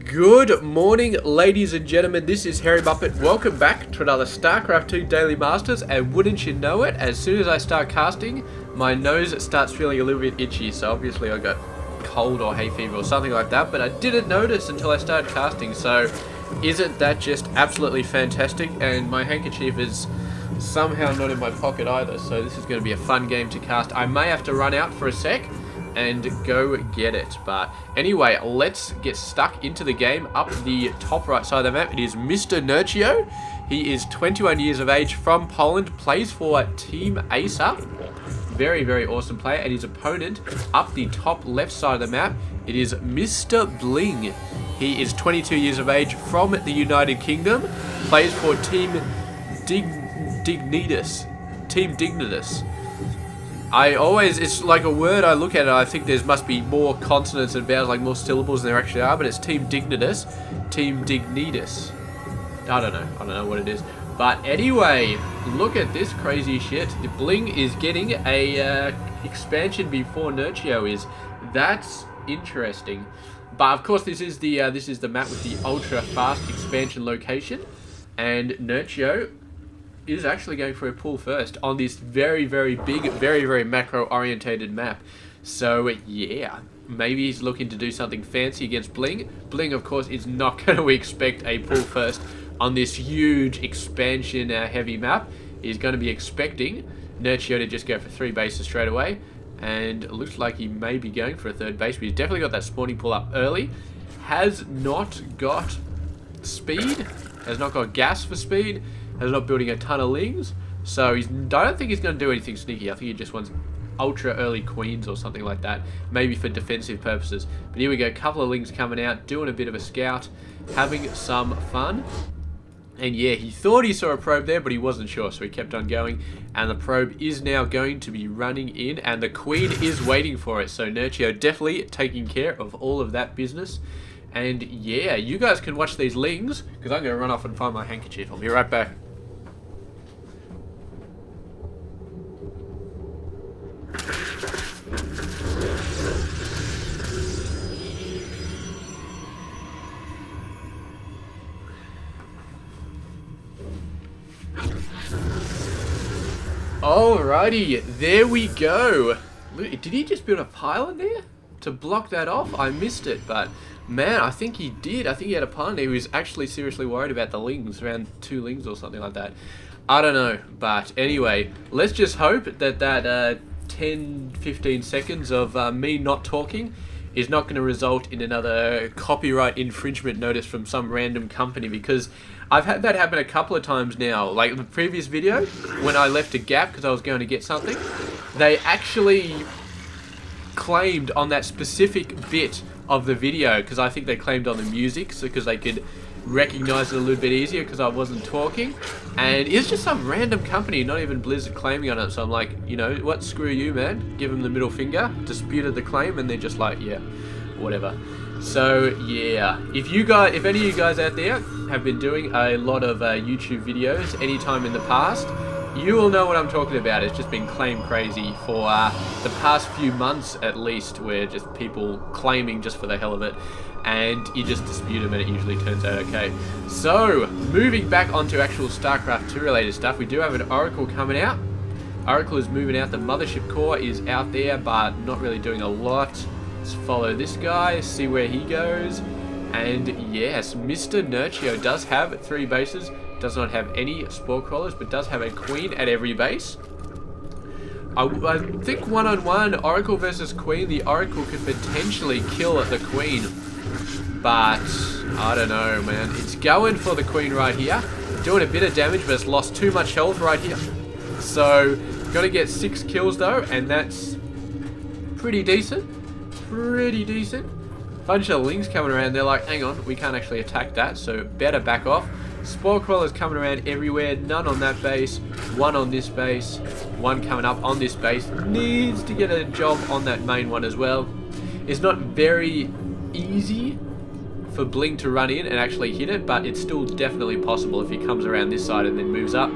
Good morning, ladies and gentlemen. This is Harry Muppet. Welcome back to another Starcraft 2 Daily Masters. And wouldn't you know it, as soon as I start casting, my nose starts feeling a little bit itchy. So obviously I got cold or hay fever or something like that. But I didn't notice until I started casting. So isn't that just absolutely fantastic? And my handkerchief is somehow not in my pocket either. So this is going to be a fun game to cast. I may have to run out for a sec and go get it. But anyway, let's get stuck into the game. Up the top right side of the map, it is Mr. Nerchio. He is 21 years of age, from Poland, plays for Team Acer. Very, very awesome player. And his opponent, up the top left side of the map, it is Mr. BlinG. He is 22 years of age, from the United Kingdom, plays for Team Dignitas. It's like a word, I look at it, I think there must be more consonants and vowels, like more syllables than there actually are, but it's Team Dignitas. I don't know what it is. But anyway, look at this crazy shit. The BlinG is getting a expansion before Nerchio is. That's interesting. But of course this is the map with the ultra fast expansion location, and Nerchio is actually going for a pull first on this very, very big, very, very macro-orientated map. So, yeah, maybe he's looking to do something fancy against BlinG. BlinG, of course, is not going to expect a pull first on this huge expansion heavy map. He's going to be expecting Nerchio to just go for 3 bases straight away. And it looks like he may be going for a 3rd base, but he's definitely got that spawning pull up early. Has not got speed, has not got gas for speed, is not building a ton of lings, so I don't think he's going to do anything sneaky. I think he just wants ultra early queens or something like that, maybe for defensive purposes. But here we go, a couple of lings coming out, doing a bit of a scout, having some fun. And yeah, he thought he saw a probe there, but he wasn't sure, so he kept on going. And the probe is now going to be running in, and the queen is waiting for it. So Nerchio definitely taking care of all of that business. And yeah, you guys can watch these lings, because I'm going to run off and find my handkerchief. I'll be right back. Alrighty, there we go. Did he just build a pylon there to block that off? I missed it, but man, I think he did. I think he had a pylon there. He was actually seriously worried about the lings, around 2 lings or something like that. I don't know, but anyway, let's just hope that 10-15 seconds of me not talking is not going to result in another copyright infringement notice from some random company, because I've had that happen a couple of times now. Like the previous video, when I left a gap because I was going to get something, they actually claimed on that specific bit of the video, because I think they claimed on the music, so because they could recognize it a little bit easier because I wasn't talking. And it's just some random company, not even Blizzard, claiming on it. So I'm like, you know what, screw you, man. Give them the middle finger, disputed the claim, and they're just like, yeah, whatever. So yeah, if any of you guys out there have been doing a lot of YouTube videos anytime in the past, you will know what I'm talking about. It's just been claim crazy for the past few months at least, where just people claiming just for the hell of it, and you just dispute them and it usually turns out okay. So, moving back onto actual StarCraft 2 related stuff, we do have an Oracle coming out. Oracle is moving out, the Mothership Core is out there, but not really doing a lot. Let's follow this guy, see where he goes. And yes, Mr. Nerchio does have 3 bases, does not have any spore crawlers, but does have a queen at every base. I think one-on-one, Oracle versus Queen, the Oracle could potentially kill the Queen. But I don't know, man. It's going for the Queen right here. Doing a bit of damage, but it's lost too much health right here. So, got to get 6 kills though, and that's pretty decent. Pretty decent. Bunch of lings coming around. They're like, hang on, we can't actually attack that, so better back off. Spore crawlers coming around everywhere. None on that base. 1 on this base. 1 coming up on this base. Needs to get a job on that main one as well. It's not very easy for BlinG to run in and actually hit it, but it's still definitely possible if he comes around this side and then moves up.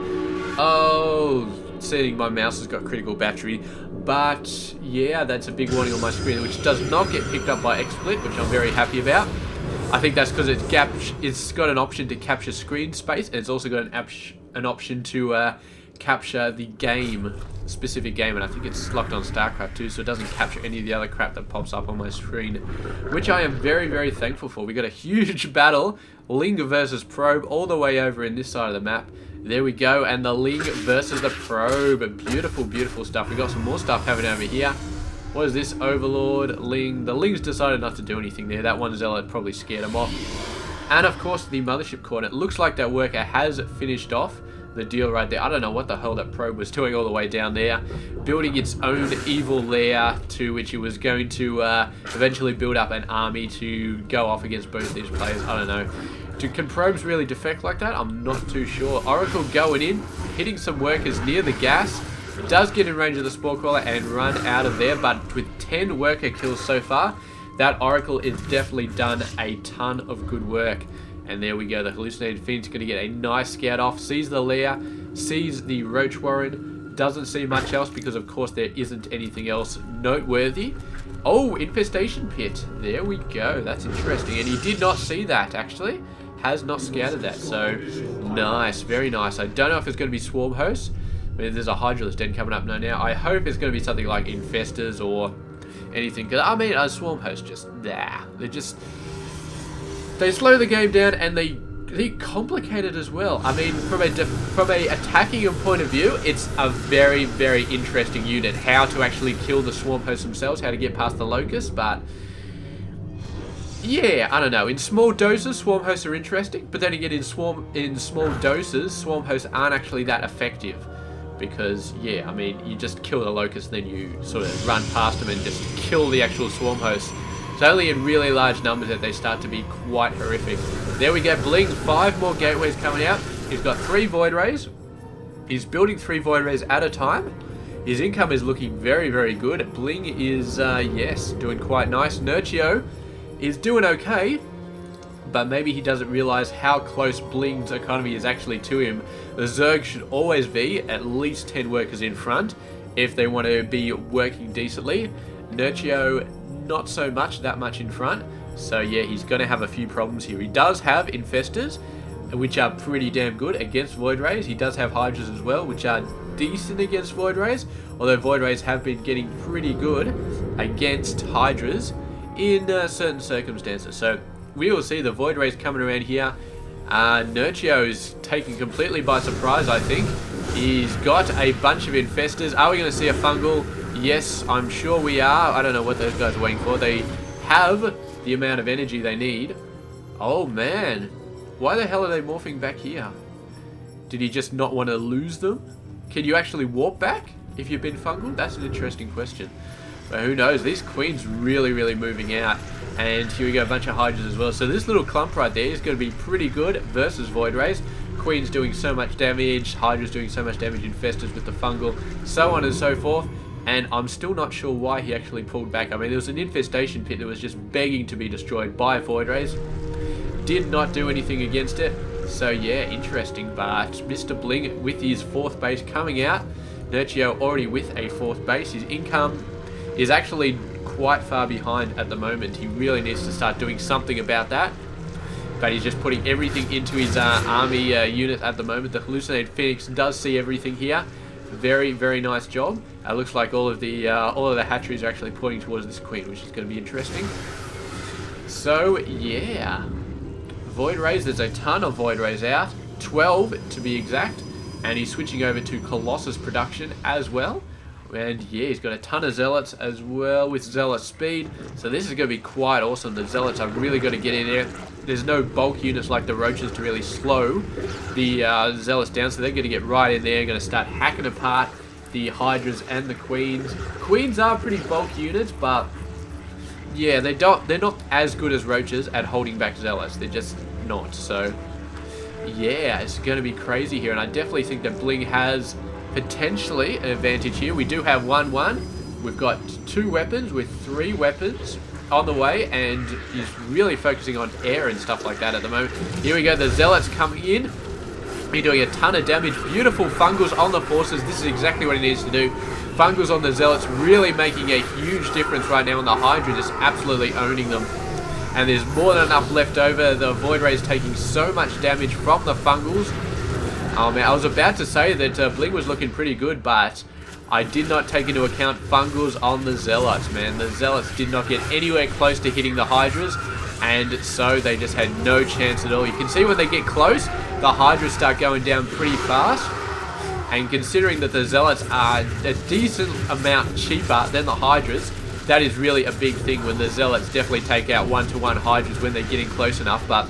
Oh, seeing my mouse has got critical battery. But yeah, that's a big warning on my screen, which does not get picked up by XSplit, which I'm very happy about. I think that's because it's got an option to capture screen space, and it's also got an option to capture the specific game, and I think it's locked on Starcraft too, so it doesn't capture any of the other crap that pops up on my screen, which I am very, very thankful for. We got a huge battle, BlinG versus Probe, all the way over in this side of the map. There we go, and the BlinG versus the Probe. Beautiful, beautiful stuff. We got some more stuff happening over here. What is this? Overlord, BlinG. The BlinG's decided not to do anything there. That one Zealot probably scared him off. And of course, the Mothership Core. It looks like that worker has finished off the deal right there. I don't know what the hell that Probe was doing all the way down there, building its own evil lair to which it was going to eventually build up an army to go off against both these players. I don't know. Can Probes really defect like that? I'm not too sure. Oracle going in, hitting some workers near the gas. Does get in range of the Spore Crawler and run out of there, but with 10 worker kills so far, that Oracle is definitely done a ton of good work. And there we go, the Hallucinated Phoenix going to get a nice scout off, sees the lair, sees the Roach Warren, doesn't see much else because of course there isn't anything else noteworthy. Oh, Infestation Pit, there we go, that's interesting, and he did not see that actually, has not scouted that, so nice, very nice. I don't know if it's going to be Swarm Hosts. I mean, there's a Hydralisk Den coming up now. I hope it's going to be something like Infestors or anything, because I mean, Swarm Hosts just, they slow the game down, and they complicate it as well. I mean, from a attacking point of view, it's a very, very interesting unit. How to actually kill the Swarm Hosts themselves, how to get past the Locust, but yeah, I don't know. In small doses, Swarm Hosts are interesting, but then again, in small doses, Swarm Hosts aren't actually that effective. Because, yeah, I mean, you just kill the Locust, then you sort of run past them and just kill the actual Swarm Hosts. It's only in really large numbers that they start to be quite horrific. There we go, BlinG, 5 more gateways coming out. He's got 3 Void Rays. He's building 3 Void Rays at a time. His income is looking very, very good. BlinG is, yes, doing quite nice. Nerchio is doing okay, but maybe he doesn't realize how close BlinG's economy is actually to him. The Zerg should always be at least 10 workers in front if they want to be working decently. Nerchio, not so much, that much in front. So yeah, he's going to have a few problems here. He does have Infestors, which are pretty damn good against Void Rays. He does have Hydras as well, which are decent against Void Rays, although Void Rays have been getting pretty good against Hydras in certain circumstances. So we will see the Void Rays coming around here. Nerchio is taken completely by surprise, I think. He's got a bunch of Infestors. Are we going to see a Fungal? Yes, I'm sure we are. I don't know what those guys are waiting for. They have the amount of energy they need. Oh, man. Why the hell are they morphing back here? Did he just not want to lose them? Can you actually warp back if you've been Fungal? That's an interesting question. But who knows? These Queens really, really moving out. And here we go, a bunch of Hydras as well. So this little clump right there is going to be pretty good versus Void Rays. Queen's doing so much damage, Hydra's doing so much damage, Infestors with the Fungal, so on and so forth. And I'm still not sure why he actually pulled back. I mean, there was an Infestation Pit that was just begging to be destroyed by Void Rays. Did not do anything against it. So yeah, interesting. But Mr. BlinG with his 4th base coming out. Nerchio already with a 4th base. His income is actually quite far behind at the moment. He really needs to start doing something about that. But he's just putting everything into his army unit at the moment. The Hallucinated Phoenix does see everything here. Very, very nice job. Looks like all of the hatcheries are actually pointing towards this Queen, which is going to be interesting. So yeah, Void Rays. There's a ton of Void Rays out, 12 to be exact, and he's switching over to Colossus production as well. And yeah, he's got a ton of Zealots as well with Zealot speed. So this is going to be quite awesome. The Zealots are really going to get in there. There's no bulk units like the Roaches to really slow the Zealots down. So they're going to get right in there, going to start hacking apart the Hydras and the Queens. Queens are pretty bulk units, but yeah, they're not as good as Roaches at holding back Zealots. They're just not. So yeah, it's going to be crazy here. And I definitely think that BlinG has potentially an advantage here. We do have 1-1. We've got 2 weapons with 3 weapons on the way, and he's really focusing on air and stuff like that at the moment. Here we go, the Zealots coming in. He's doing a ton of damage. Beautiful Fungals on the Forces. This is exactly what he needs to do. Fungals on the Zealots really making a huge difference right now, and the Hydra just absolutely owning them. and there's more than enough left over. The Void Ray is taking so much damage from the Fungals. Oh man, I was about to say that BlinG was looking pretty good, but I did not take into account Fungals on the Zealots, man. The Zealots did not get anywhere close to hitting the Hydras, and so they just had no chance at all. You can see when they get close, the Hydras start going down pretty fast. And considering that the Zealots are a decent amount cheaper than the Hydras, that is really a big thing when the Zealots definitely take out one-to-one Hydras when they're getting close enough. But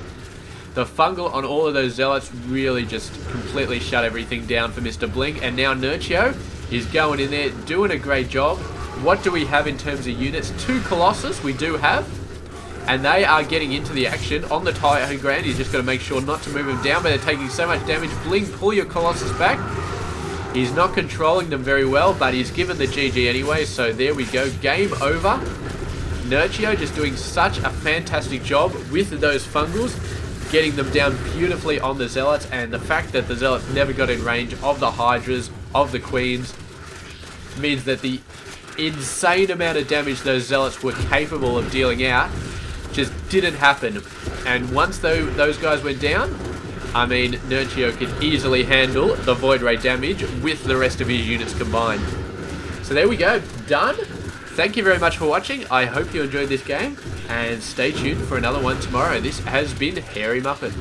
the Fungal on all of those Zealots really just completely shut everything down for Mr. BlinG. And now Nerchio is going in there, doing a great job. What do we have in terms of units? 2 Colossus we do have. And they are getting into the action on the High Ground. He's just got to make sure not to move them down, but they're taking so much damage. BlinG, pull your Colossus back. He's not controlling them very well, but he's given the GG anyway, so there we go. Game over. Nerchio just doing such a fantastic job with those Fungals, getting them down beautifully on the Zealots, and the fact that the Zealots never got in range of the Hydras, of the Queens, means that the insane amount of damage those Zealots were capable of dealing out just didn't happen. And once those guys went down, I mean, Nerchio could easily handle the Void Ray damage with the rest of his units combined. So there we go, done. Thank you very much for watching. I hope you enjoyed this game, and stay tuned for another one tomorrow. This has been Hairy Muppet.